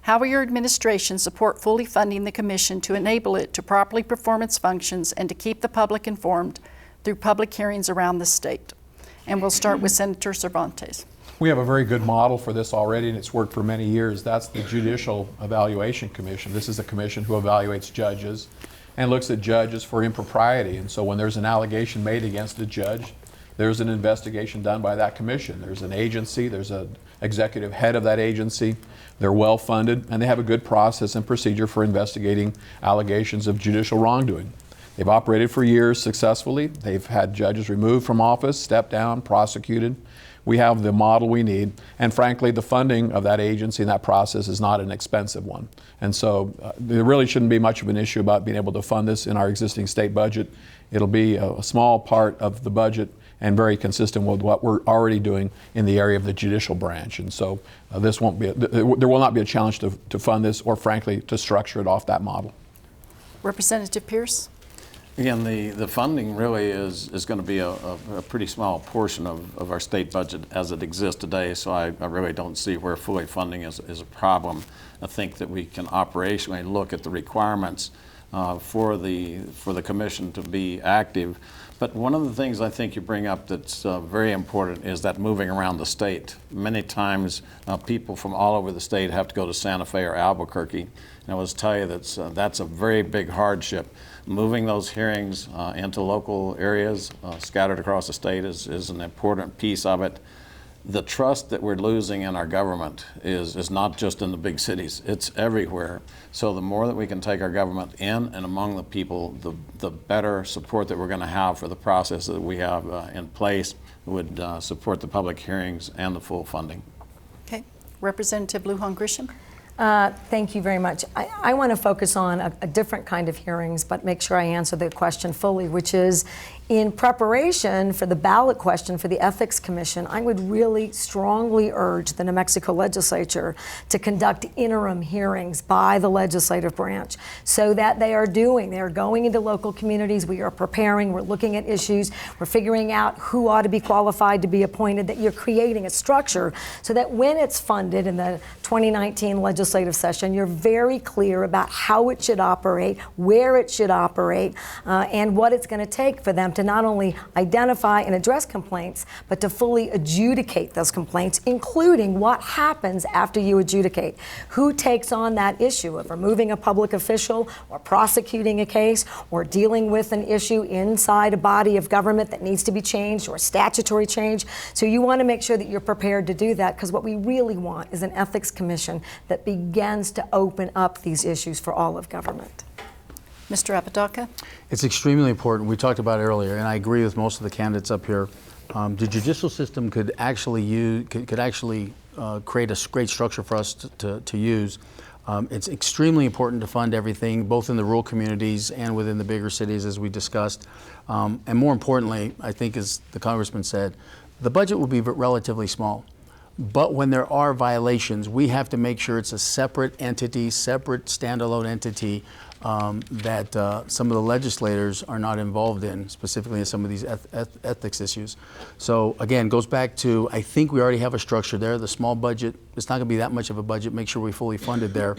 S2: how will your administration support fully funding the commission to enable it to properly perform its functions and to keep the public informed through public hearings around the state? And we'll start with Senator Cervantes.
S7: We have a very good model for this already, and it's worked for many years. That's the Judicial Evaluation Commission. This is a commission who evaluates judges and looks at judges for impropriety. And so when there's an allegation made against a judge, there's an investigation done by that commission. There's an agency, there's an executive head of that agency. They're well funded, and they have a good process and procedure for investigating allegations of judicial wrongdoing. They've operated for years successfully. They've had judges removed from office, stepped down, prosecuted. We have the model we need, and frankly, the funding of that agency and that process is not an expensive one. And so there really shouldn't be much of an issue about being able to fund this in our existing state budget. It'll be a small part of the budget and very consistent with what we're already doing in the area of the judicial branch. And so this won't be there will not be a challenge to fund this, or frankly, to structure it off that model.
S2: Representative Pearce.
S3: Again, the funding really is going to be a pretty small portion of our state budget as it exists today, so I really don't see where fully funding is a problem. I think that we can operationally look at the requirements for the commission to be active. But one of the things I think you bring up that's very important is that moving around the state. Many times people from all over the state have to go to Santa Fe or Albuquerque. And I will tell you that's a very big hardship. Moving those hearings into local areas scattered across the state is an important piece of it. The trust that we're losing in our government is not just in the big cities, it's everywhere. So the more that we can take our government in and among the people, the better support that we're going to have for the process that we have in place would support the public hearings and the full funding.
S2: Okay. Representative Lujan Grisham.
S4: Thank you very much. I want to focus on a different kind of hearings, but make sure I answer the question fully, which is in preparation for the ballot question for the Ethics Commission, I would really strongly urge the New Mexico legislature to conduct interim hearings by the legislative branch so that they are going into local communities. We are preparing, we're looking at issues, we're figuring out who ought to be qualified to be appointed, that you're creating a structure so that when it's funded in the 2019 legislative session, you're very clear about how it should operate, where it should operate, and what it's going to take for them to not only identify and address complaints, but to fully adjudicate those complaints, including what happens after you adjudicate. Who takes on that issue of removing a public official or prosecuting a case or dealing with an issue inside a body of government that needs to be changed or statutory change. So you want to make sure that you're prepared to do that, because what we really want is an ethics commission that begins to open up these issues for all of government.
S2: Mr. Apodaca.
S5: It's extremely important. We talked about it earlier, and I agree with most of the candidates up here. The judicial system could actually create a great structure for us to use. It's extremely important to fund everything, both in the rural communities and within the bigger cities, as we discussed. And more importantly, I think, as the Congressman said, the budget will be relatively small. But when there are violations, we have to make sure it's a separate entity, separate standalone entity that some of the legislators are not involved in, specifically in some of these ethics issues. So again, goes back to, I think we already have a structure there. The small budget, it's not going to be that much of a budget. Make sure we fully funded there.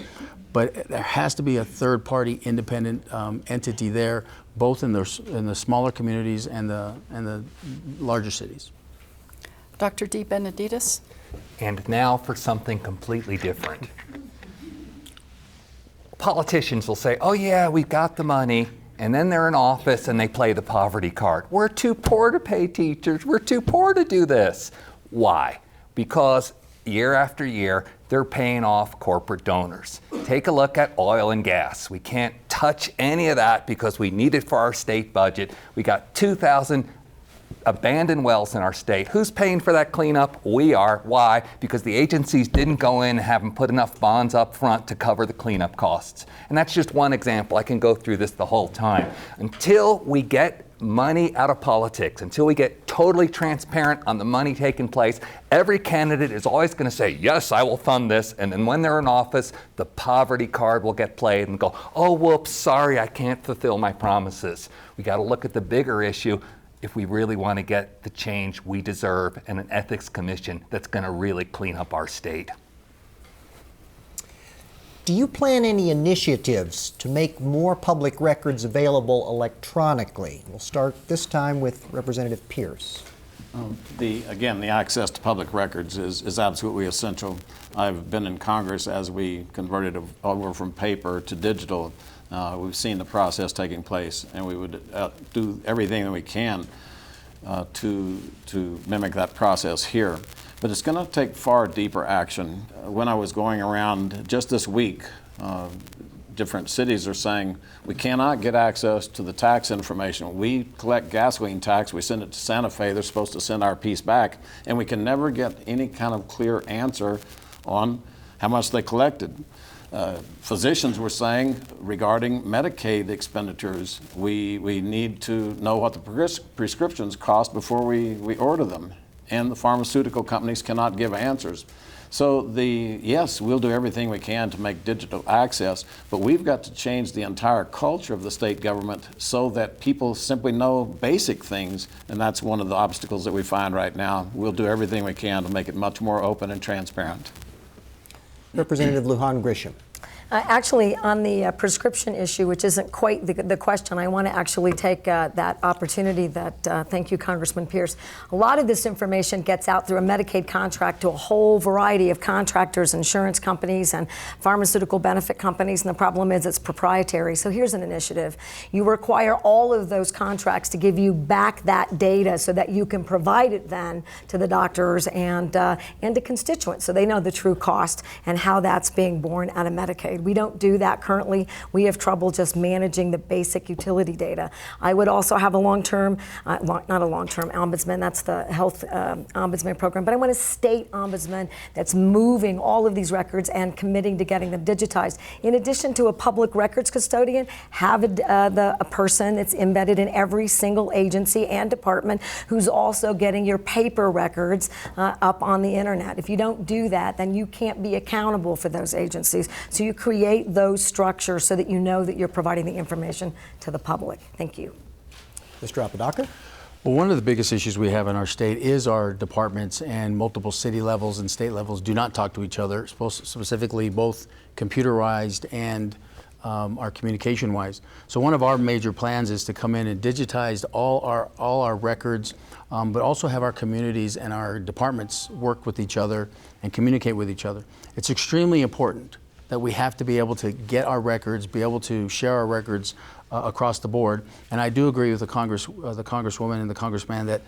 S5: But there has to be a third-party independent entity there, both in the smaller communities and the larger cities.
S2: Dr. DeBenedittis.
S6: And now for something completely different. Politicians will say, oh yeah, we've got the money, and then they're in office and they play the poverty card. We're too poor to pay teachers, we're too poor to do this. Why? Because year after year, they're paying off corporate donors. Take a look at oil and gas. We can't touch any of that because we need it for our state budget. We got 2,000 abandoned wells in our state. Who's paying for that cleanup? We are. Why? Because the agencies didn't go in and haven't put enough bonds up front to cover the cleanup costs. And that's just one example. I can go through this the whole time. Until we get money out of politics, until we get totally transparent on the money taking place, every candidate is always going to say, yes, I will fund this. And then when they're in office, the poverty card will get played and go, oh, whoops, sorry, I can't fulfill my promises. We got to look at the bigger issue if we really want to get the change we deserve and an ethics commission that's going to really clean up our state.
S1: Do you plan any initiatives to make more public records available electronically? We'll start this time with Representative Pearce.
S3: The access to public records is absolutely essential. I've been in Congress as we converted over from paper to digital. We've seen the process taking place, and we would do everything that we can to mimic that process here. But it's going to take far deeper action. When I was going around just this week, different cities are saying we cannot get access to the tax information. We collect gasoline tax, we send it to Santa Fe, they're supposed to send our piece back, and we can never get any kind of clear answer on how much they collected. Physicians were saying regarding Medicaid expenditures, we need to know what the prescriptions cost before we order them. And the pharmaceutical companies cannot give answers. So yes, we'll do everything we can to make digital access, but we've got to change the entire culture of the state government so that people simply know basic things, and that's one of the obstacles that we find right now. We'll do everything we can to make it much more open and transparent.
S1: Representative Lujan Grisham.
S4: Actually, on the prescription issue, which isn't quite the question, I want to actually take that opportunity thank you, Congressman Pearce. A lot of this information gets out through a Medicaid contract to a whole variety of contractors, insurance companies, and pharmaceutical benefit companies, and the problem is it's proprietary. So here's an initiative. You require all of those contracts to give you back that data so that you can provide it then to the doctors and to constituents so they know the true cost and how that's being borne out of Medicaid. We don't do that currently. We have trouble just managing the basic utility data. I would also have a long-term, not a long-term ombudsman, that's the health ombudsman program, but I want a state ombudsman that's moving all of these records and committing to getting them digitized. In addition to a public records custodian, have a person that's embedded in every single agency and department who's also getting your paper records up on the internet. If you don't do that, then you can't be accountable for those agencies. So you create those structures so that you know that you're providing the information to the public. Thank you.
S1: Mr. Apodaca.
S5: Well, one of the biggest issues we have in our state is our departments and multiple city levels and state levels do not talk to each other, specifically both computerized and our communication-wise. So one of our major plans is to come in and digitize all our records, but also have our communities and our departments work with each other and communicate with each other. It's extremely important that we have to be able to get our records, be able to share our records across the board. And I do agree with the Congresswoman and the Congressman that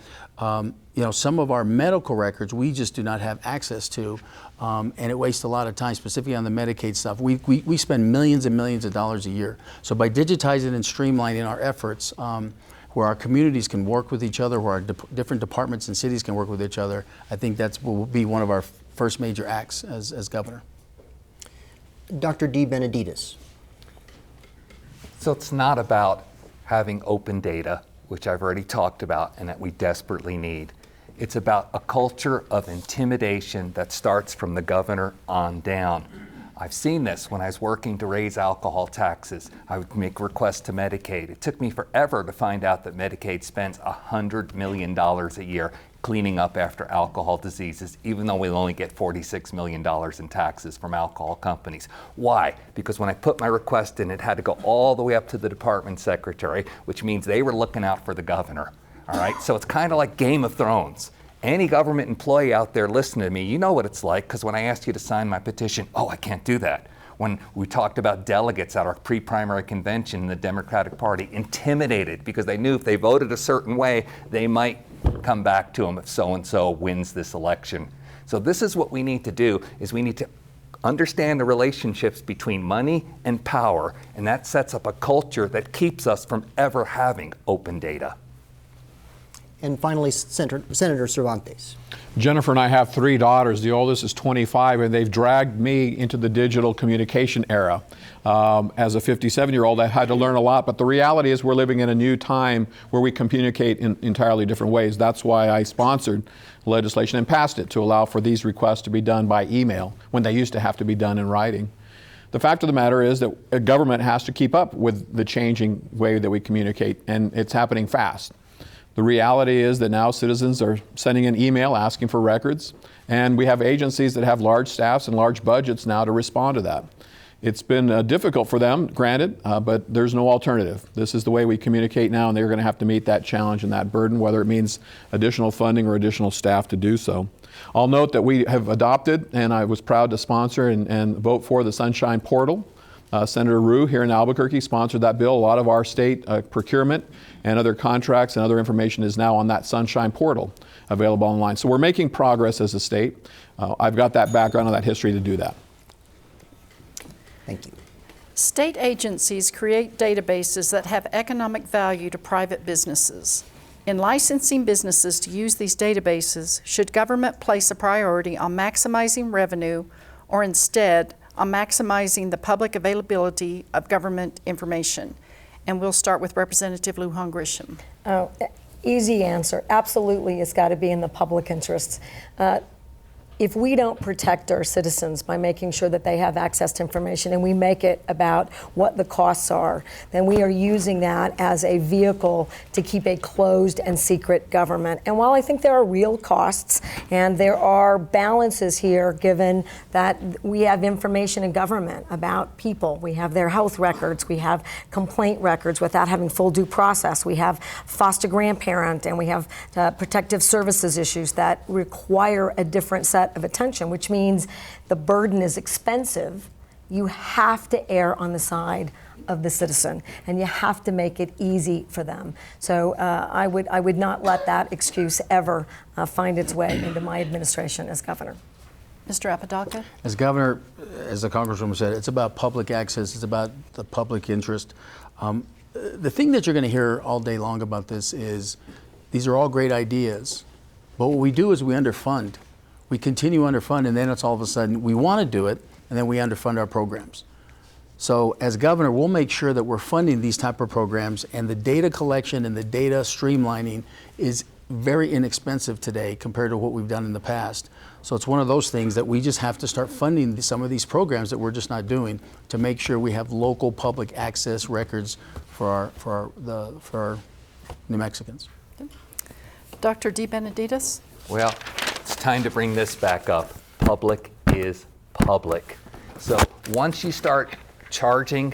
S5: some of our medical records we just do not have access to, and it wastes a lot of time, specifically on the Medicaid stuff. We spend millions and millions of dollars a year. So by digitizing and streamlining our efforts, where our communities can work with each other, where our different departments and cities can work with each other, I think that will be one of our first major acts as governor.
S1: Dr. DeBenedittis.
S6: So it's not about having open data, which I've already talked about and that we desperately need. It's about a culture of intimidation that starts from the governor on down. I've seen this when I was working to raise alcohol taxes. I would make requests to Medicaid. It took me forever to find out that Medicaid spends $100 million a year cleaning up after alcohol diseases, even though we only get $46 million in taxes from alcohol companies. Why? Because when I put my request in, it had to go all the way up to the department secretary, which means they were looking out for the governor. All right? So it's kind of like Game of Thrones. Any government employee out there listening to me, you know what it's like, because when I asked you to sign my petition, oh, I can't do that. When we talked about delegates at our pre-primary convention in the Democratic Party, intimidated because they knew if they voted a certain way, they might come back to them if so-and-so wins this election. So this is what we need to do, is we need to understand the relationships between money and power, and that sets up a culture that keeps us from ever having open data.
S1: And finally, Senator Cervantes.
S7: Jennifer and I have 3 daughters. The oldest is 25, and they've dragged me into the digital communication era. As a 57-year-old, I had to learn a lot, but the reality is we're living in a new time where we communicate in entirely different ways. That's why I sponsored legislation and passed it to allow for these requests to be done by email when they used to have to be done in writing. The fact of the matter is that a government has to keep up with the changing way that we communicate, and it's happening fast. The reality is that now citizens are sending an email asking for records, and we have agencies that have large staffs and large budgets now to respond to that. It's been difficult for them, granted, but there's no alternative. This is the way we communicate now, and they're going to have to meet that challenge and that burden, whether it means additional funding or additional staff to do so. I'll note that we have adopted, and I was proud to sponsor and vote for the Sunshine Portal. Senator Rue here in Albuquerque sponsored that bill. A lot of our state procurement and other contracts and other information is now on that Sunshine Portal available online. So we're making progress as a state. I've got that background and that history to do that.
S1: Thank you.
S2: State agencies create databases that have economic value to private businesses. In licensing businesses to use these databases, should government place a priority on maximizing revenue or instead on maximizing the public availability of government information? And we'll start with Representative Lujan Grisham.
S4: Oh, easy answer. Absolutely, it's got to be in the public interest. If we don't protect our citizens by making sure that they have access to information and we make it about what the costs are, then we are using that as a vehicle to keep a closed and secret government. And while I think there are real costs and there are balances here, given that we have information in government about people, we have their health records, we have complaint records without having full due process, we have foster grandparent, and we have protective services issues that require a different set of attention, which means the burden is expensive. You have to err on the side of the citizen, and you have to make it easy for them. So I would not let that excuse ever find its way into my administration as governor.
S2: Mr. Apodaca?
S5: As governor, as the Congresswoman said, it's about public access, it's about the public interest. The thing that you're going to hear all day long about this is these are all great ideas, but what we do is we underfund. We continue underfund, and then it's all of a sudden we want to do it, and then we underfund our programs. So as governor, we'll make sure that we're funding these type of programs, and the data collection and the data streamlining is very inexpensive today compared to what we've done in the past. So it's one of those things that we just have to start funding some of these programs that we're just not doing to make sure we have local public access records for our New Mexicans.
S2: Dr. DeBenedittis?
S6: Well, it's time to bring this back up. Public is public. So once you start charging,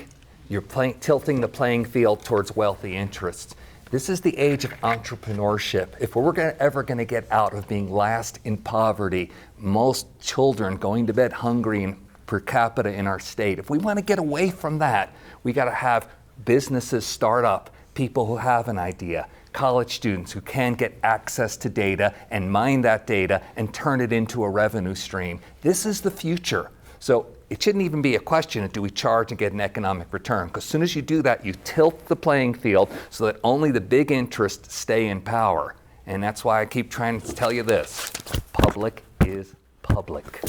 S6: you're tilting the playing field towards wealthy interests. This is the age of entrepreneurship. If we're ever going to get out of being last in poverty, most children going to bed hungry and per capita in our state, if we want to get away from that, we got to have businesses start up, people who have an idea, college students who can get access to data and mine that data and turn it into a revenue stream. This is the future. So it shouldn't even be a question of do we charge and get an economic return, because as soon as you do that, you tilt the playing field so that only the big interests stay in power. And that's why I keep trying to tell you this. Public is public.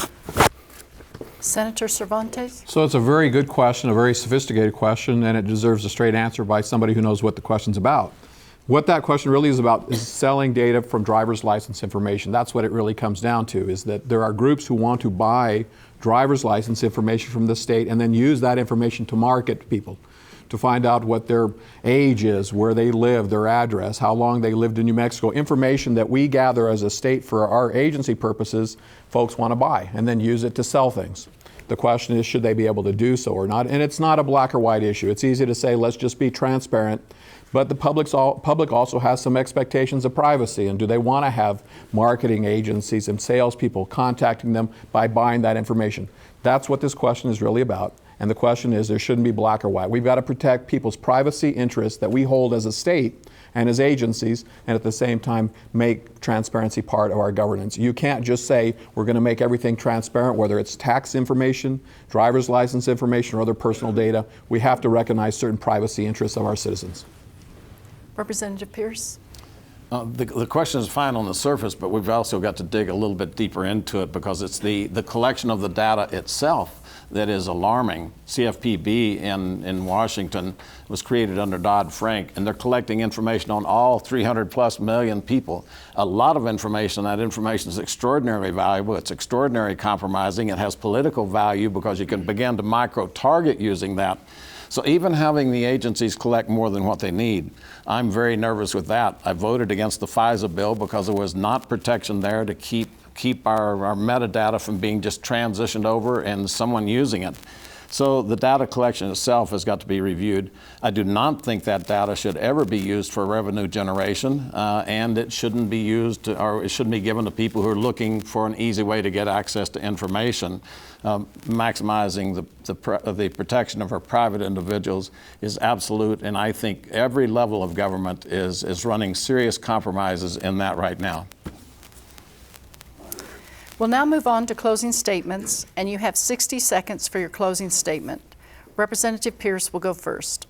S2: Senator Cervantes?
S7: So it's a very good question, a very sophisticated question, and it deserves a straight answer by somebody who knows what the question's about. What that question really is about is selling data from driver's license information. That's what it really comes down to, is that there are groups who want to buy driver's license information from the state and then use that information to market to people, to find out what their age is, where they live, their address, how long they lived in New Mexico, information that we gather as a state for our agency purposes, folks want to buy, and then use it to sell things. The question is, should they be able to do so or not? And it's not a black or white issue. It's easy to say, let's just be transparent. But the public also has some expectations of privacy, and do they want to have marketing agencies and salespeople contacting them by buying that information? That's what this question is really about. And the question is, there shouldn't be black or white. We've got to protect people's privacy interests that we hold as a state and his agencies, and at the same time make transparency part of our governance. You can't just say we're going to make everything transparent, whether it's tax information, driver's license information, or other personal data. We have to recognize certain privacy interests of our citizens.
S2: Representative Pearce.
S3: The question is fine on the surface, but we've also got to dig a little bit deeper into it, because it's the collection of the data itself that is alarming. CFPB in Washington was created under Dodd-Frank, and they're collecting information on all 300+ million people. A lot of information. That information is extraordinarily valuable. It's extraordinarily compromising. It has political value because you can begin to micro-target using that. So even having the agencies collect more than what they need, I'm very nervous with that. I voted against the FISA bill because there was not protection there to keep our metadata from being just transitioned over and someone using it. So the data collection itself has got to be reviewed. I do not think that data should ever be used for revenue generation, and it shouldn't be used or it shouldn't be given to people who are looking for an easy way to get access to information. Maximizing the protection of our private individuals is absolute, and I think every level of government is running serious compromises in that right now.
S2: We'll now move on to closing statements, and you have 60 seconds for your closing statement. Representative Pearce will go first.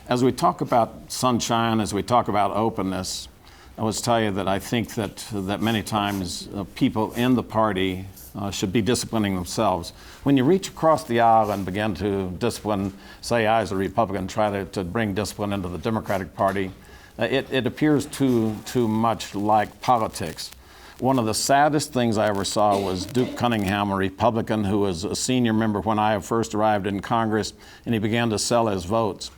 S3: As we talk about sunshine, as we talk about openness, I will tell you that I think that many times people in the party should be disciplining themselves. When you reach across the aisle and begin to discipline, say I as a Republican try to bring discipline into the Democratic Party, it appears too much like politics. One of the saddest things I ever saw was Duke Cunningham, a Republican who was a senior member when I first arrived in Congress, and he began to sell his votes.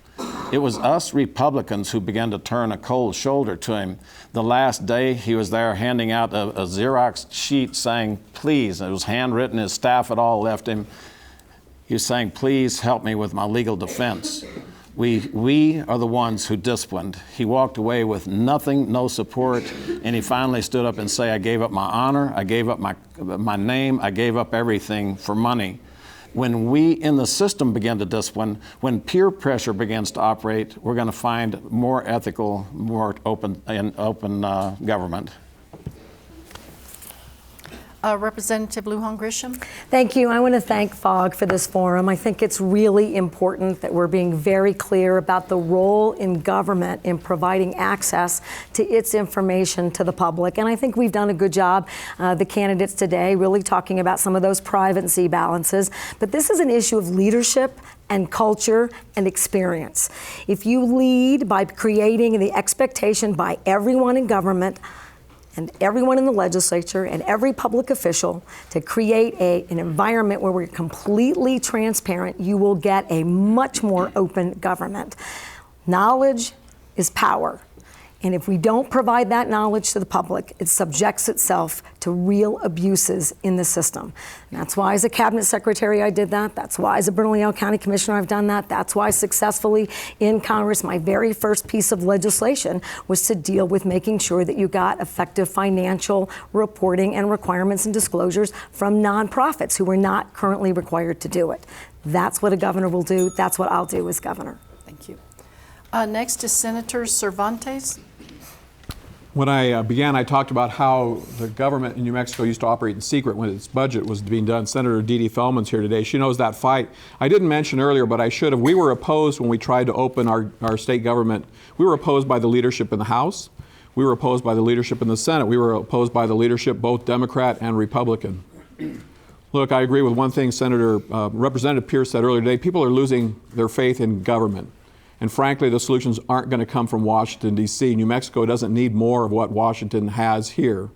S3: It was us Republicans who began to turn a cold shoulder to him. The last day he was there handing out a Xerox sheet saying, please, and it was handwritten, his staff had all left him. He was saying, please help me with my legal defense. We are the ones who disciplined. He walked away with nothing, no support, and he finally stood up and said, I gave up my honor, I gave up my name, I gave up everything for money. When we in the system begin to discipline, when peer pressure begins to operate, we're going to find more ethical, more open government.
S2: Representative Lujan Grisham.
S4: Thank you. I want to thank FOG for this forum. I think it's really important that we're being very clear about the role in government in providing access to its information to the public. And I think we've done a good job, the candidates today, really talking about some of those privacy balances. But this is an issue of leadership and culture and experience. If you lead by creating the expectation by everyone in government and everyone in the legislature and every public official to create an environment where we're completely transparent, you will get a much more open government. Knowledge is power. And if we don't provide that knowledge to the public, it subjects itself to real abuses in the system. And that's why as a cabinet secretary I did that. That's why as a Bernalillo County Commissioner I've done that. That's why successfully in Congress my very first piece of legislation was to deal with making sure that you got effective financial reporting and requirements and disclosures from nonprofits who were not currently required to do it. That's what a governor will do. That's what I'll do as governor.
S2: Thank you. Next is Senator Cervantes.
S7: When I began, I talked about how the government in New Mexico used to operate in secret when its budget was being done. Senator Dee Dee Feldman's here today. She knows that fight. I didn't mention earlier, but I should have. We were opposed when we tried to open our state government. We were opposed by the leadership in the House. We were opposed by the leadership in the Senate. We were opposed by the leadership, both Democrat and Republican. Look, I agree with one thing Representative Pearce said earlier today. People are losing their faith in government. And frankly, the solutions aren't going to come from Washington, D.C. New Mexico doesn't need more of what Washington has here.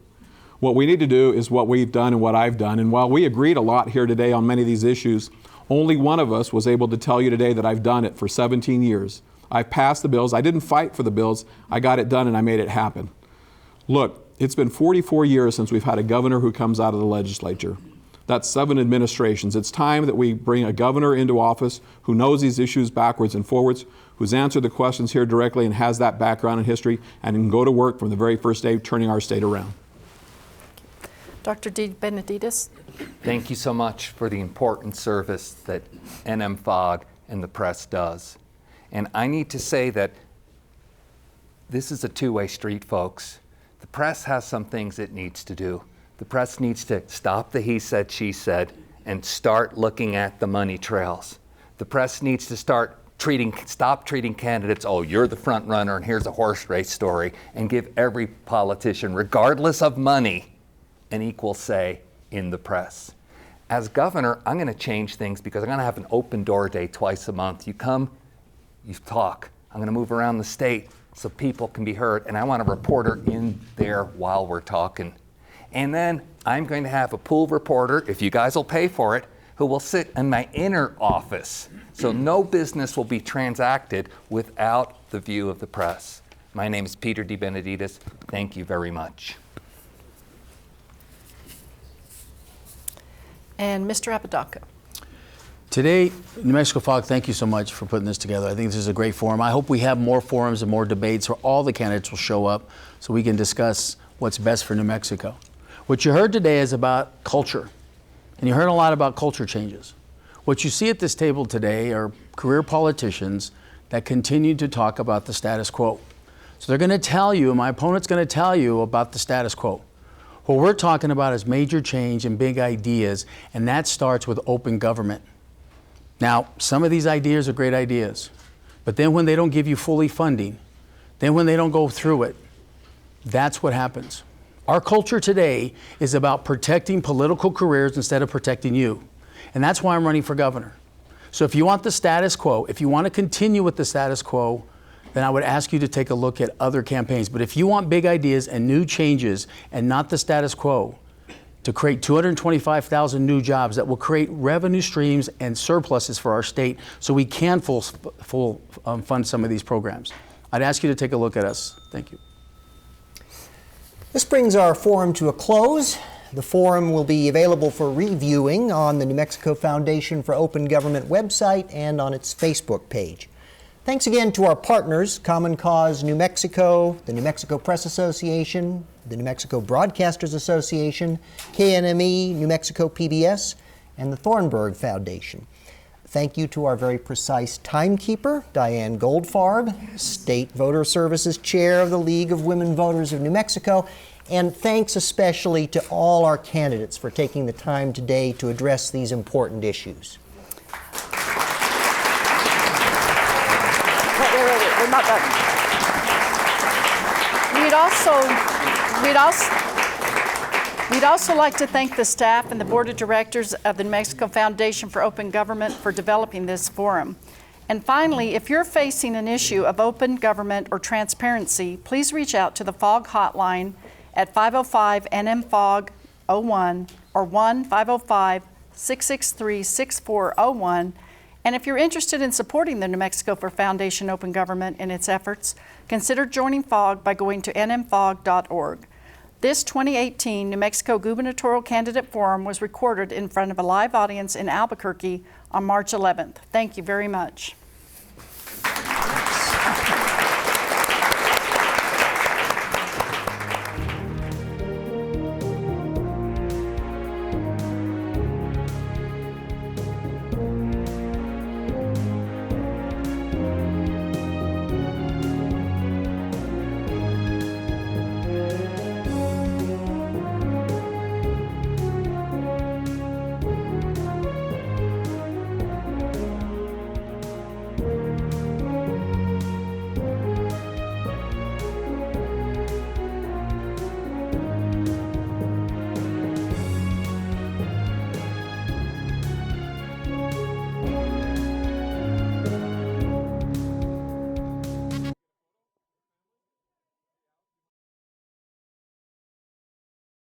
S7: What we need to do is what we've done and what I've done. And while we agreed a lot here today on many of these issues, only one of us was able to tell you today that I've done it for 17 years. I've passed the bills. I didn't fight for the bills. I got it done and I made it happen. Look, it's been 44 years since we've had a governor who comes out of the legislature. That's 7 administrations. It's time that we bring a governor into office who knows these issues backwards and forwards, who's answered the questions here directly and has that background and history, and can go to work from the very first day turning our state around.
S2: Dr. DeBenedittis.
S6: Thank you so much for the important service that NMFOG and the press does. And I need to say that this is a two-way street, folks. The press has some things it needs to do. The press needs to stop the he said, she said, and start looking at the money trails. The press needs to stop treating candidates, oh, you're the front runner and here's a horse race story, and give every politician, regardless of money, an equal say in the press. As governor, I'm going to change things because I'm going to have an open door day twice a month. You come, you talk. I'm going to move around the state so people can be heard, and I want a reporter in there while we're talking. And then I'm going to have a pool reporter, if you guys will pay for it, who will sit in my inner office. So no business will be transacted without the view of the press. My name is Peter DeBenedittis. Thank you very much.
S2: And Mr. Apodaca.
S5: Today, New Mexico FOG, thank you so much for putting this together. I think this is a great forum. I hope we have more forums and more debates where all the candidates will show up so we can discuss what's best for New Mexico. What you heard today is about culture, and you heard a lot about culture changes. What you see at this table today are career politicians that continue to talk about the status quo. So they're going to tell you, my opponent's going to tell you about the status quo. What we're talking about is major change and big ideas, and that starts with open government. Now, some of these ideas are great ideas, but then when they don't give you fully funding, then when they don't go through it, that's what happens. Our culture today is about protecting political careers instead of protecting you. And that's why I'm running for governor. So if you want the status quo, if you want to continue with the status quo, then I would ask you to take a look at other campaigns. But if you want big ideas and new changes and not the status quo, to create 225,000 new jobs that will create revenue streams and surpluses for our state so we can fund some of these programs, I'd ask you to take a look at us. Thank you.
S1: This brings our forum to a close. The forum will be available for reviewing on the New Mexico Foundation for Open Government website and on its Facebook page. Thanks again to our partners, Common Cause New Mexico, the New Mexico Press Association, the New Mexico Broadcasters Association, KNME, New Mexico PBS, and the Thornburg Foundation. Thank you to our very precise timekeeper, Diane Goldfarb, State Voter Services Chair of the League of Women Voters of New Mexico, and thanks especially to all our candidates for taking the time today to address these important issues.
S2: We're not done. We'd also like to thank the staff and the Board of Directors of the New Mexico Foundation for Open Government for developing this forum. And finally, if you're facing an issue of open government or transparency, please reach out to the FOG hotline at 505-NM-FOG-01 or 1-505-663-6401. And if you're interested in supporting the New Mexico Foundation Open Government in its efforts, consider joining FOG by going to nmfog.org. This 2018 New Mexico Gubernatorial Candidate Forum was recorded in front of a live audience in Albuquerque on March 11th. Thank you very much.